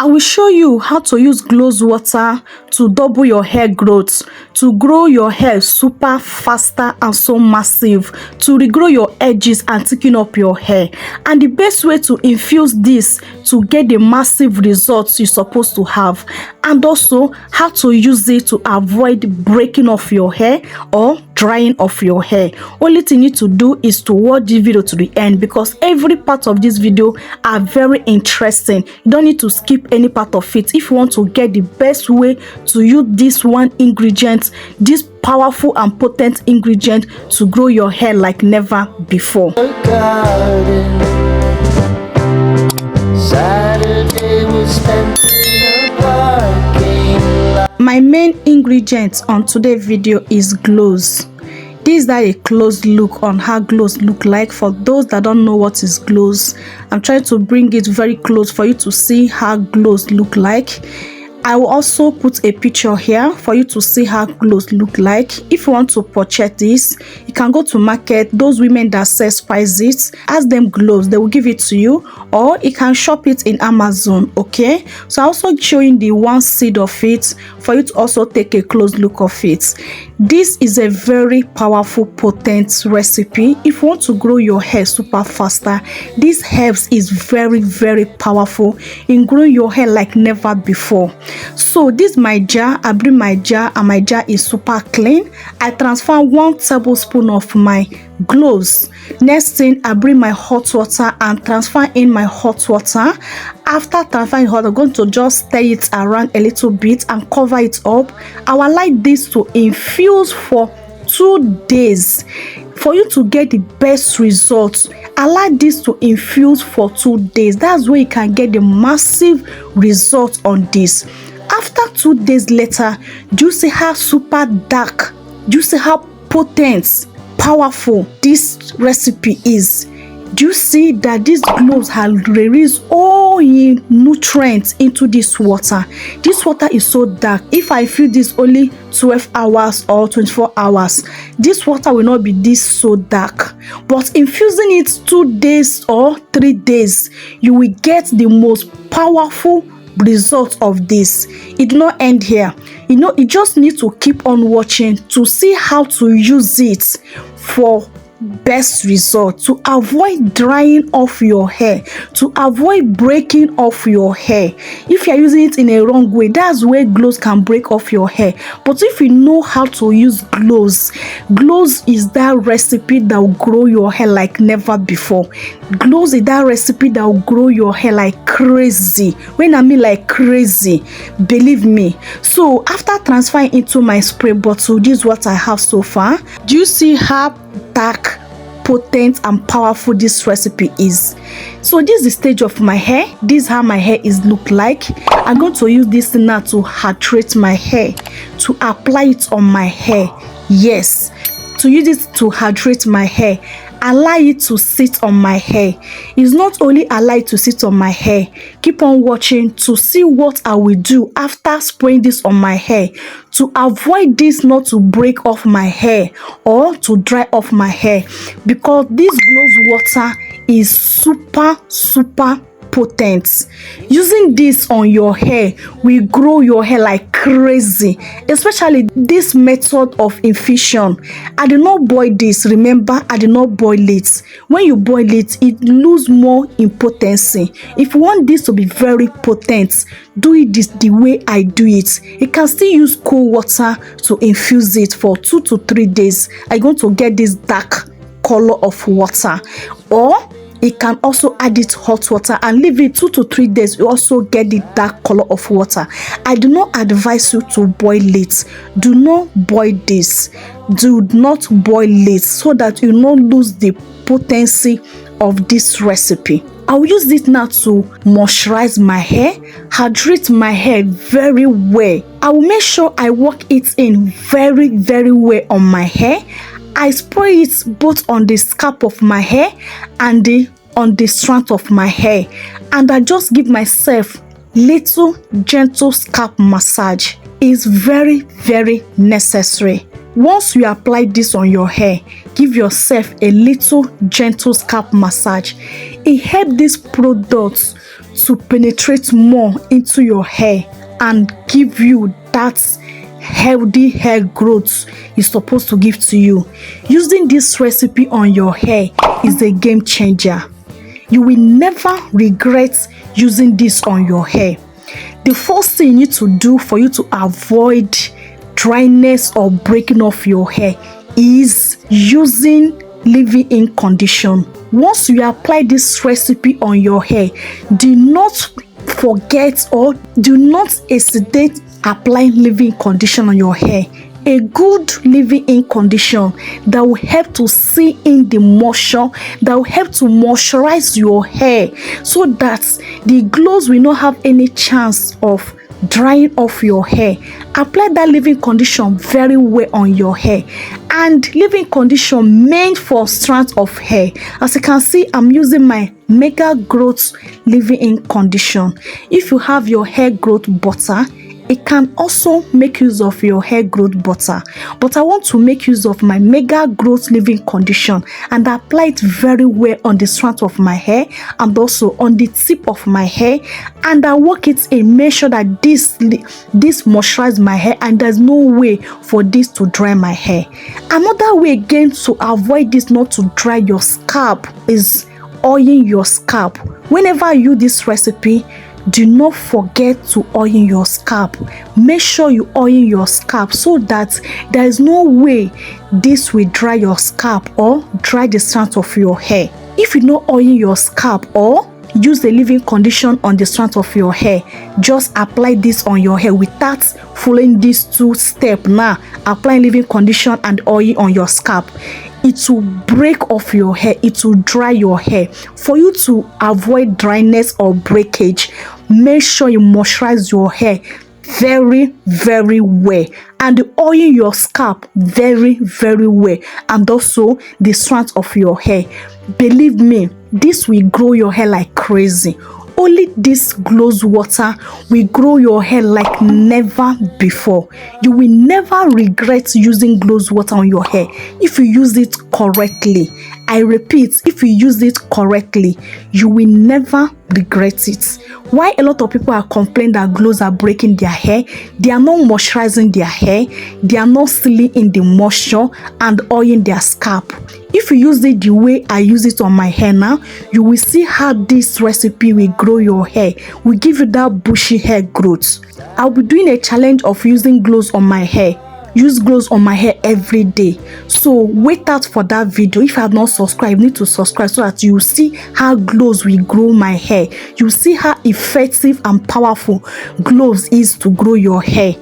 I will show you how to use cloves water to double your hair growth, to grow your hair super faster and so massive, to regrow your edges and thicken up your hair. And the best way to infuse this to get the massive results you're supposed to have, and also how to use it to avoid breaking off your hair or drying off your hair. Only thing you need to do is to watch this video to the end, because every part of this video are very interesting. You don't need to skip any part of it if you want to get the best way to use this one ingredient, this powerful and potent ingredient, to grow your hair like never before. My main ingredient on today's video is cloves. This is a close look on how cloves look like. For those that don't know what is cloves, I'm trying to bring it very close for you to see how cloves look like. I will also put a picture here for you to see how cloves look like. If you want to purchase this, you can go to market. Those women that sell spices, ask them cloves, they will give it to you, or you can shop it in Amazon. Okay, so I'm also showing the one seed of it for you to also take a close look of it. This is a very powerful, potent recipe. If you want to grow your hair super faster, this herbs is very, very powerful in growing your hair like never before. So this my jar, I bring my jar, and my jar is super clean. I transfer 1 tablespoon of my cloves. Next thing, I bring my hot water and transfer in my hot water. After transferring hot, I'm going to just stir it around a little bit and cover it up. I will allow this to infuse for 2 days. For you to get the best results, allow this to infuse for 2 days. That's where you can get the massive results on this. After 2 days later, do you see how super dark, do you see how potent, powerful this recipe is? Do you see that these cloves have released all the nutrients into this water? This water is so dark. If I fill this only 12 hours or 24 hours, this water will not be this so dark. But infusing it 2 days or 3 days, you will get the most powerful result of this. It will not end here. You just need to keep on watching to see how to use it for best result, to avoid drying off your hair, to avoid breaking off your hair. If you are using it in a wrong way, that's where cloves can break off your hair. But if you know how to use cloves is that recipe that will grow your hair like never before. Cloves is that recipe that will grow your hair like crazy. When I mean like crazy, believe me. So after transferring into my spray bottle, this is what I have so far. Do you see how dark, potent and powerful this recipe is? So this is the stage of my hair. This is how my hair is look like. I'm going to use this now to hydrate my hair, to apply it on my hair. Yes, to use it to hydrate my hair. Allow it to sit on my hair. It's not only allow it to sit on my hair. Keep on watching to see what I will do after spraying this on my hair, to avoid this not to break off my hair or to dry off my hair, because this cloves water is super potent. Using this on your hair will grow your hair like crazy, especially this method of infusion. I did not boil this. Remember, I did not boil it. When you boil it, it loses more in potency. If you want this to be very potent, do it this the way I do it. You can still use cold water to infuse it for 2 to 3 days. I'm going to get this dark color of water, or it can also add it hot water and leave it 2 to 3 days. You also get the dark color of water. I do not advise you to boil it. Do not boil this. Do not boil it, so that you not lose the potency of this recipe. I will use it now to moisturize my hair, hydrate my hair very well. I will make sure I work it in very well on my hair. I spray it both on the scalp of my hair and on the strand of my hair, and I just give myself little gentle scalp massage. It's very necessary. Once you apply this on your hair, give yourself a little gentle scalp massage. It helps these products to penetrate more into your hair and give you that healthy hair growth is supposed to give to you. Using this recipe on your hair is a game changer. You will never regret using this on your hair. The first thing you need to do for you to avoid dryness or breaking off your hair is using leave-in condition. Once you apply this recipe on your hair, do not forget or do not hesitate applying leave-in condition on your hair. A good leave-in condition that will help to seal in the moisture, that will help to moisturize your hair so that the glows will not have any chance of drying off your hair. Apply that leave-in condition very well on your hair, and leave-in condition meant for strands of hair. As you can see, I'm using my Mega Growth leave-in condition. If you have your hair growth butter, it can also make use of your hair growth butter, but I want to make use of my Mega Growth leave-in condition and apply it very well on the strand of my hair and also on the tip of my hair, and I work it and make sure that this moisturize my hair and there's no way for this to dry my hair. Another way again to avoid this not to dry your scalp is oiling your scalp. Whenever you use this recipe, do not forget to oil your scalp. Make sure you oil your scalp so that there is no way this will dry your scalp or dry the strands of your hair. If you don't oil your scalp or use the leave-in condition on the strands of your hair, just apply this on your hair without following these two steps. Now apply leave-in condition and oil on your scalp. It will break off your hair, it will dry your hair. For you to avoid dryness or breakage, make sure you moisturize your hair very well and oil your scalp very well, and also the strands of your hair. Believe me, this will grow your hair like crazy. Only this Clove water will grow your hair like never before. You will never regret using Clove water on your hair if you use it correctly. I repeat, if you use it correctly, you will never regret it. Why a lot of people are complaining that Cloves are breaking their hair? They are not moisturizing their hair, they are not sealing in the moisture and oiling their scalp. If you use it the way I use it on my hair now, you will see how this recipe will grow your hair, will give you that bushy hair growth. I'll be doing a challenge of using Cloves on my hair. Use Cloves on my hair every day. So wait out for that video. If you have not subscribed, you need to subscribe so that you see how Cloves will grow my hair. You see how effective and powerful Cloves is to grow your hair.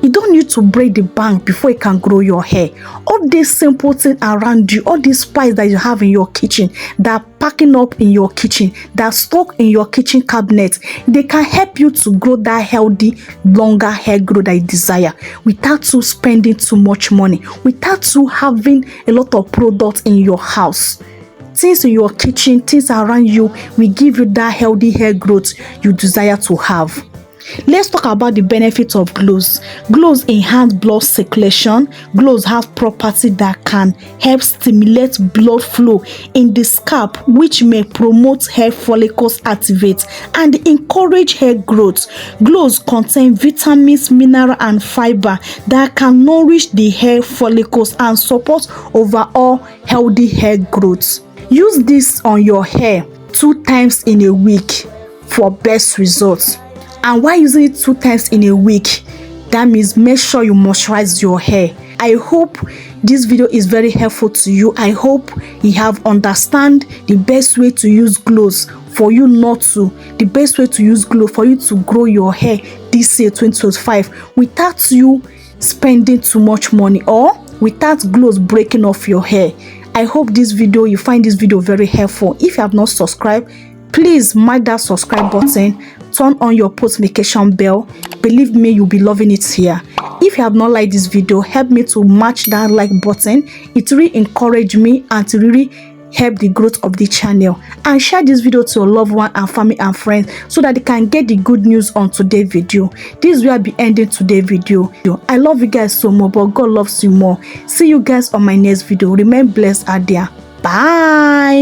You don't need to break the bank before it can grow your hair. All these simple things around you, all these spices that you have in your kitchen, that are packing up in your kitchen, that are stuck in your kitchen cabinet, they can help you to grow that healthy, longer hair growth that you desire without you spending too much money, without you having a lot of products in your house. Things in your kitchen, things around you will give you that healthy hair growth you desire to have. Let's talk about the benefits of Cloves. Cloves enhance blood circulation. Cloves have properties that can help stimulate blood flow in the scalp, which may promote hair follicles activate and encourage hair growth. Cloves contain vitamins, mineral and fiber that can nourish the hair follicles and support overall healthy hair growth. Use this on your hair 2 times in a week for best results. And why using it 2 times in a week? That means make sure you moisturize your hair. I hope this video is very helpful to you. I hope you have understand the best way to use Cloves for you not to, the best way to use Cloves for you to grow your hair this year 2025 without you spending too much money or without Cloves breaking off your hair. I hope you find this video very helpful. If you have not subscribed, please smash that subscribe button, turn on your post notification bell. Believe me, you'll be loving it here. If you have not liked this video, help me to match that like button. It really encourage me and to really help the growth of the channel. And share this video to your loved one and family and friends so that they can get the good news on today's video. This will be ending today's video. I love you guys so much, but God loves you more. See you guys on my next video. Remain blessed out there. Bye.